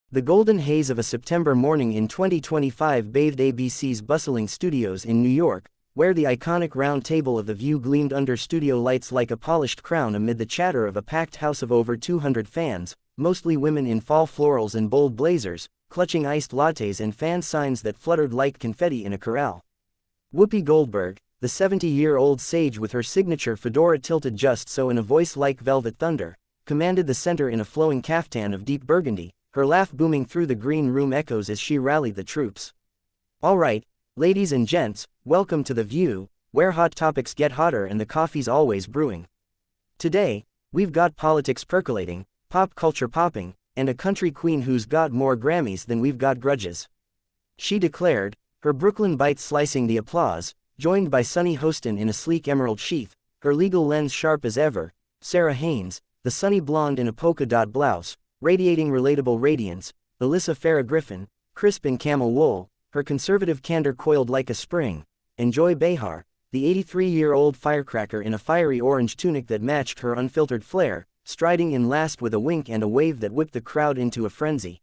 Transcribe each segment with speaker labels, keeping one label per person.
Speaker 1: The golden haze of a September morning in 2025 bathed ABC's bustling studios in New York, where the iconic round table of The View gleamed under studio lights like a polished crown amid the chatter of a packed house of over 200 fans, mostly women in fall florals and bold blazers, clutching iced lattes and fan signs that fluttered like confetti in a corral. Whoopi Goldberg, the 70-year-old sage with her signature fedora tilted just so and a voice like velvet thunder, commanded the center in a flowing caftan of deep burgundy, her laugh booming through the green room echoes as she rallied the troops. All right, ladies and gents, welcome to The View, where hot topics get hotter and the coffee's always brewing. Today, we've got politics percolating, pop culture popping, and a country queen who's got more Grammys than we've got grudges. She declared, her Brooklyn bite slicing the applause, joined by Sunny Hostin in a sleek emerald sheath, her legal lens sharp as ever, Sarah Haynes, the sunny blonde in a polka dot blouse, radiating relatable radiance, Alyssa Farah Griffin, crisp in camel wool, her conservative candor coiled like a spring, and Joy Behar, the 83-year-old firecracker in a fiery orange tunic that matched her unfiltered flair, striding in last with a wink and a wave that whipped the crowd into a frenzy.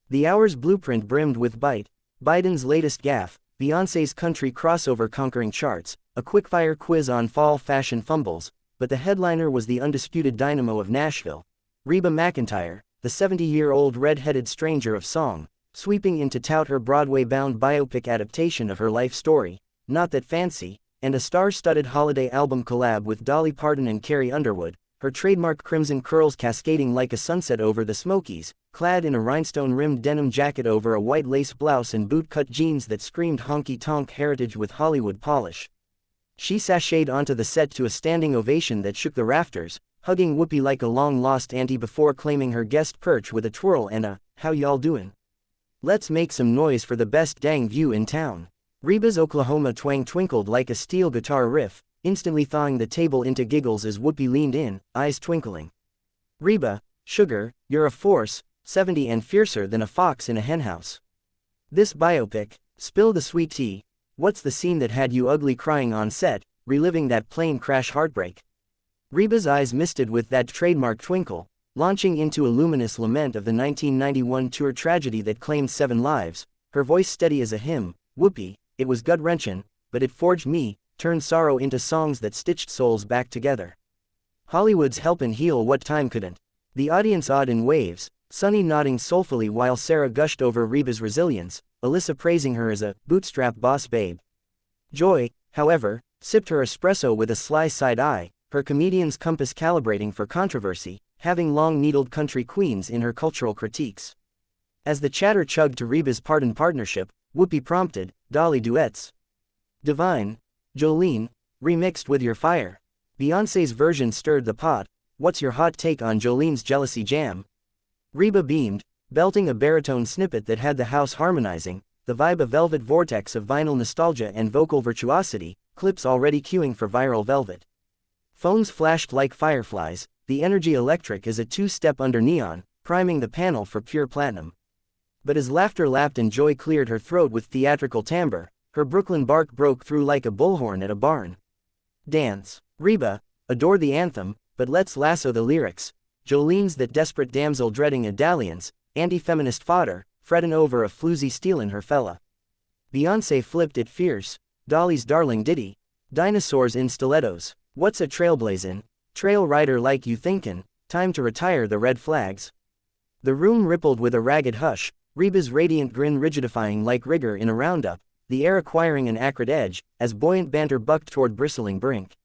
Speaker 1: The hour's blueprint brimmed with bite, Biden's latest gaffe, Beyoncé's country crossover conquering charts, a quickfire quiz on fall fashion fumbles, but the headliner was the undisputed dynamo of Nashville, Reba McEntire, the 70-year-old red-headed stranger of song, sweeping in to tout her Broadway-bound biopic adaptation of her life story, Not That Fancy, and a star-studded holiday album collab with Dolly Parton and Carrie Underwood, her trademark crimson curls cascading like a sunset over the Smokies, clad in a rhinestone-rimmed denim jacket over a white lace blouse and boot-cut jeans that screamed honky-tonk heritage with Hollywood polish. She sashayed onto the set to a standing ovation that shook the rafters, hugging Whoopi like a long-lost auntie before claiming her guest perch with a twirl and a, "How y'all doin'? Let's make some noise for the best dang view in town." Reba's Oklahoma twang twinkled like a steel guitar riff, instantly thawing the table into giggles as Whoopi leaned in, eyes twinkling. "Reba, sugar, you're a force, 70 and fiercer than a fox in a henhouse. This biopic, spill the sweet tea, what's the scene that had you ugly crying on set, reliving that plane crash heartbreak?" Reba's eyes misted with that trademark twinkle, launching into a luminous lament of the 1991 tour tragedy that claimed 7 lives, her voice steady as a hymn. "Whoopi, it was gut-wrenchin', but it forged me, turned sorrow into songs that stitched souls back together. Hollywood's helpin' heal what time couldn't." The audience awed in waves, Sunny nodding soulfully while Sarah gushed over Reba's resilience, Alyssa praising her as a bootstrap boss babe. Joy, however, sipped her espresso with a sly side eye, her comedian's compass calibrating for controversy, having long needled country queens in her cultural critiques. As the chatter chugged to Reba's Pardon partnership, Whoopi prompted, "Dolly duets. Divine. Jolene, remixed with your fire." Beyoncé's version stirred the pot. "What's your hot take on Jolene's Jealousy Jam?" Reba beamed, belting a baritone snippet that had the house harmonizing, the vibe a velvet vortex of vinyl nostalgia and vocal virtuosity, clips already queuing for viral velvet. Phones flashed like fireflies, the energy electric as a two-step under neon, priming the panel for pure platinum. But as laughter lapped and joy cleared her throat with theatrical timbre, her Brooklyn bark broke through like a bullhorn at a barn. "Dance. Reba, adore the anthem, but let's lasso the lyrics. Jolene's that desperate damsel dreading a dalliance, anti-feminist fodder, frettin' over a floozy stealin' her fella." Beyoncé flipped it fierce, "Dolly's darling ditty. Dinosaurs in stilettos. What's a trailblazin'? Trail rider like you thinkin', time to retire the red flags." The room rippled with a ragged hush, Reba's radiant grin rigidifying like rigor in a roundup, the air acquiring an acrid edge, as buoyant banter bucked toward bristling brink.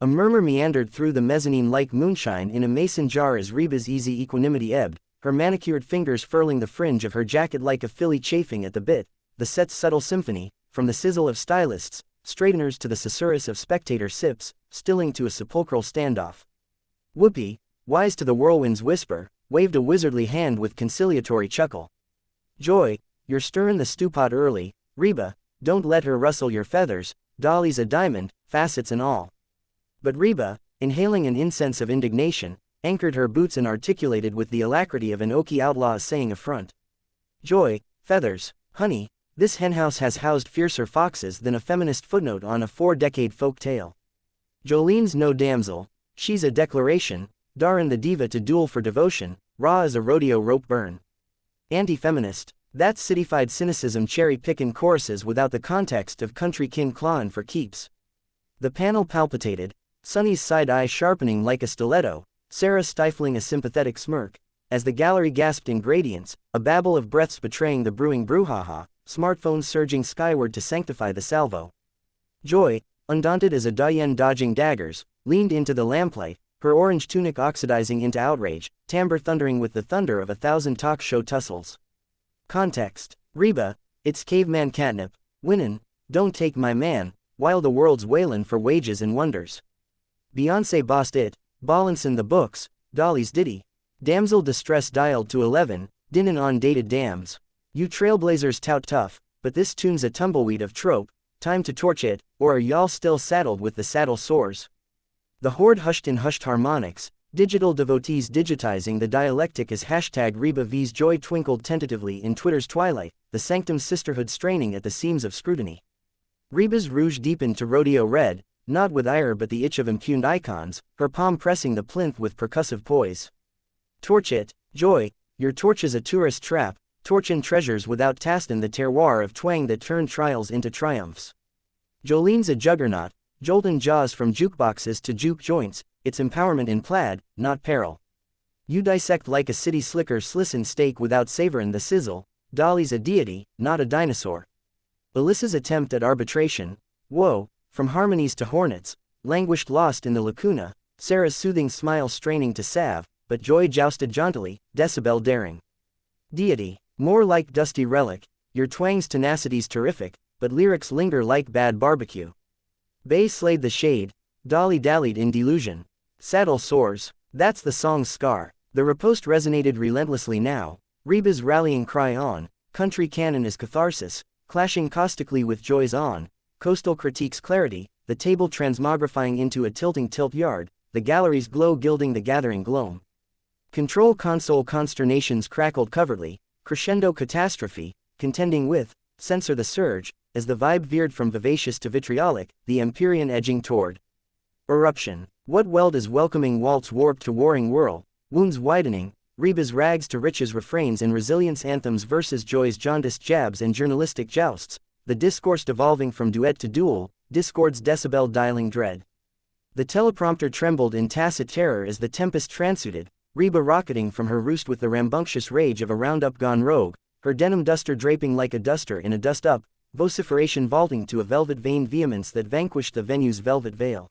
Speaker 1: A murmur meandered through the mezzanine like moonshine in a mason jar as Reba's easy equanimity ebbed, her manicured fingers furling the fringe of her jacket like a filly chafing at the bit, the set's subtle symphony, from the sizzle of stylists, straighteners to the susurrus of spectator sips, stilling to a sepulchral standoff. Whoopi, wise to the whirlwind's whisper, waved a wizardly hand with conciliatory chuckle. "Joy, you're stirrin' the stewpot early. Reba, don't let her rustle your feathers, Dolly's a diamond, facets and all." But Reba, inhaling an incense of indignation, anchored her boots and articulated with the alacrity of an Okie outlaw saying affront. "Joy, feathers, honey, this henhouse has housed fiercer foxes than a feminist footnote on a 4-decade folk tale. Jolene's no damsel, she's a declaration, Darin the diva to duel for devotion, raw as a rodeo rope burn. Anti-feminist. That's cityfied cynicism cherry-pickin' choruses without the context of country kin clawin' for keeps. The panel palpitated, Sunny's side eye sharpening like a stiletto, Sarah stifling a sympathetic smirk, as the gallery gasped in gradients, a babble of breaths betraying the brewing brouhaha, smartphones surging skyward to sanctify the salvo. Joy, undaunted as a Diane dodging daggers, leaned into the lamplight, her orange tunic oxidizing into outrage, timbre thundering with the thunder of 1,000 talk show tussles. Context. Reba, it's caveman catnip, winnin', don't take my man, while the world's wailin' for wages and wonders. Beyonce bossed it, balance'n the books, Dolly's ditty. Damsel distress dialed to 11, dinnin' on dated dams. You trailblazers tout tough, but this tune's a tumbleweed of trope, time to torch it, or are y'all still saddled with the saddle sores? The horde hushed in hushed harmonics, digital devotees digitizing the dialectic as hashtag Reba V's joy twinkled tentatively in Twitter's twilight, the sanctum sisterhood straining at the seams of scrutiny. Reba's rouge deepened to rodeo red, not with ire but the itch of impugned icons, her palm pressing the plinth with percussive poise. Torch it, Joy, your torch is a tourist trap, torchin' treasures without tastin' the terroir of twang that turned trials into triumphs. Jolene's a juggernaut, joltin' jaws from jukeboxes to juke joints, it's empowerment in plaid, not peril. You dissect like a city slicker slissin' steak without savorin' the sizzle, Dolly's a deity, not a dinosaur. Alyssa's attempt at arbitration, whoa, from harmonies to hornets, languished lost in the lacuna, Sarah's soothing smile straining to salve, but Joy jousted jauntily, decibel daring. Deity, more like dusty relic, your twang's tenacity's terrific, but lyrics linger like bad barbecue. Bay slayed the shade, Dolly dallied in delusion. Saddle sores, that's the song's scar. The riposte resonated relentlessly now, Reba's rallying cry on, country canon is catharsis, clashing caustically with Joy's on, coastal critique's clarity, the table transmogrifying into a tilting tilt yard, the gallery's glow gilding the gathering gloam. Control console consternations crackled covertly, crescendo catastrophe, contending with, censor the surge, as the vibe veered from vivacious to vitriolic, the Empyrean edging toward eruption. What weld is welcoming waltz warped to warring whirl, wounds widening, Reba's rags to riches refrains and resilience anthems versus Joy's jaundiced jabs and journalistic jousts, the discourse devolving from duet to duel, discord's decibel dialing dread. The teleprompter trembled in tacit terror as the tempest transuited, Reba rocketing from her roost with the rambunctious rage of a roundup gone rogue, her denim duster draping like a duster in a dust-up, vociferation vaulting to a velvet-veined vehemence that vanquished the venue's velvet veil.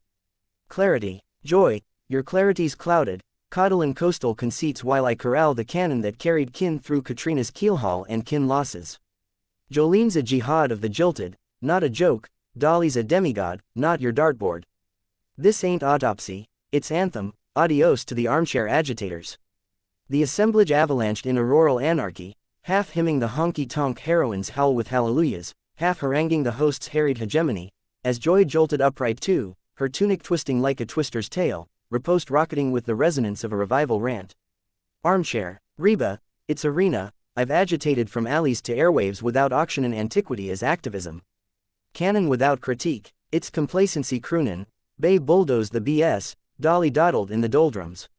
Speaker 1: Clarity, Joy, your clarity's clouded, caudal and coastal conceits while I corral the cannon that carried kin through Katrina's keelhaul and kin losses. Jolene's a jihad of the jilted, not a joke, Dolly's a demigod, not your dartboard. This ain't autopsy, it's anthem, adios to the armchair agitators. The assemblage avalanched in auroral anarchy, half hymning the honky-tonk heroines howl with hallelujahs, half haranguing the host's harried hegemony, as Joy jolted upright too, her tunic twisting like a twister's tail, riposte rocketing with the resonance of a revival rant. Armchair, Reba, it's arena, I've agitated from alleys to airwaves without auction and antiquity as activism. Canon without critique, it's complacency croonin', Bay bulldozed the BS, Dolly dawdled in the doldrums.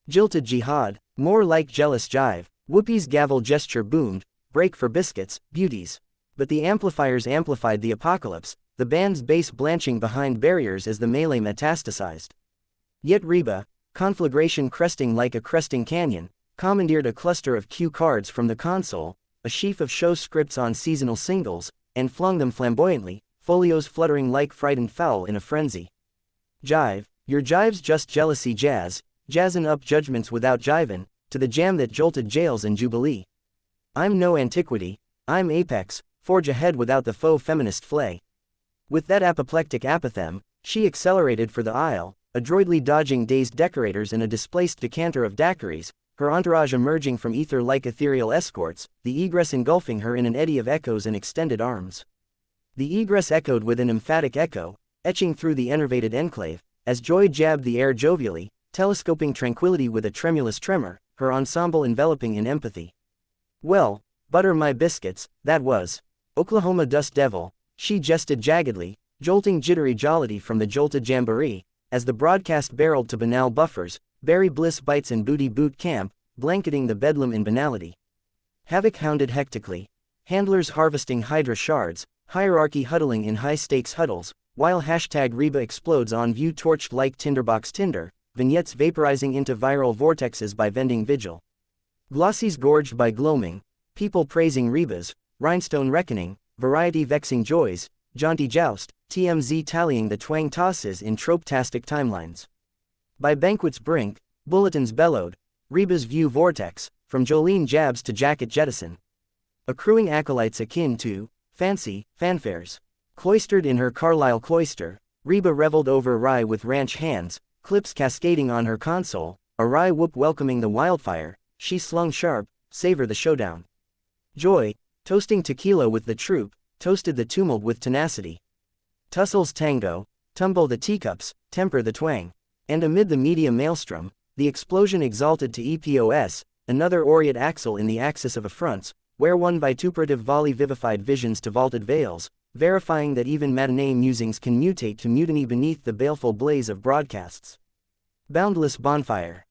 Speaker 1: Jilted jihad, more like jealous jive, Whoopi's gavel gesture boomed, break for biscuits, beauties. But the amplifiers amplified the apocalypse, the band's bass blanching behind barriers as the melee metastasized. Yet Reba, conflagration cresting like a cresting canyon, commandeered a cluster of cue cards from the console, a sheaf of show scripts on seasonal singles, and flung them flamboyantly, folios fluttering like frightened fowl in a frenzy. Jive, your jive's just jealousy jazz, jazzin' up judgments without jivin', to the jam that jolted jails and jubilee. I'm no antiquity, I'm apex, forge ahead without the faux feminist flay. With that apoplectic apothem, she accelerated for the aisle, adroitly dodging dazed decorators and a displaced decanter of daiquiris, her entourage emerging from ether like ethereal escorts, the egress engulfing her in an eddy of echoes and extended arms. The egress echoed with an emphatic echo, etching through the enervated enclave, as Joy jabbed the air jovially, telescoping tranquility with a tremulous tremor, her ensemble enveloping in empathy. Well, butter my biscuits, that was. Oklahoma Dust Devil, she jested jaggedly, jolting jittery jollity from the jolted jamboree, as the broadcast barreled to banal buffers, Barry Bliss bites and booty boot camp, blanketing the bedlam in banality. Havoc hounded hectically. Handlers harvesting Hydra shards, hierarchy huddling in high-stakes huddles, while #Reba explodes on view torched like tinderbox tinder, vignettes vaporizing into viral vortexes by vending vigil. Glossies gorged by gloaming, people praising Reba's, rhinestone reckoning, variety vexing joys, jaunty joust, TMZ tallying the twang tosses in trope-tastic timelines. By banquet's brink, bulletins bellowed, Reba's view vortex, from Jolene jabs to jacket jettison. Accruing acolytes akin to fancy fanfares. Cloistered in her Carlisle cloister, Reba reveled over rye with ranch hands, clips cascading on her console, a rye whoop welcoming the wildfire. She slung sharp, savor the showdown. Joy, toasting tequila with the troupe, toasted the tumult with tenacity. Tussles tango, tumble the teacups, temper the twang. And amid the media maelstrom, the explosion exalted to EPOS, another aureate axle in the axis of affronts, where one vituperative volley vivified visions to vaulted veils, verifying that even matinee musings can mutate to mutiny beneath the baleful blaze of broadcasts. Boundless bonfire.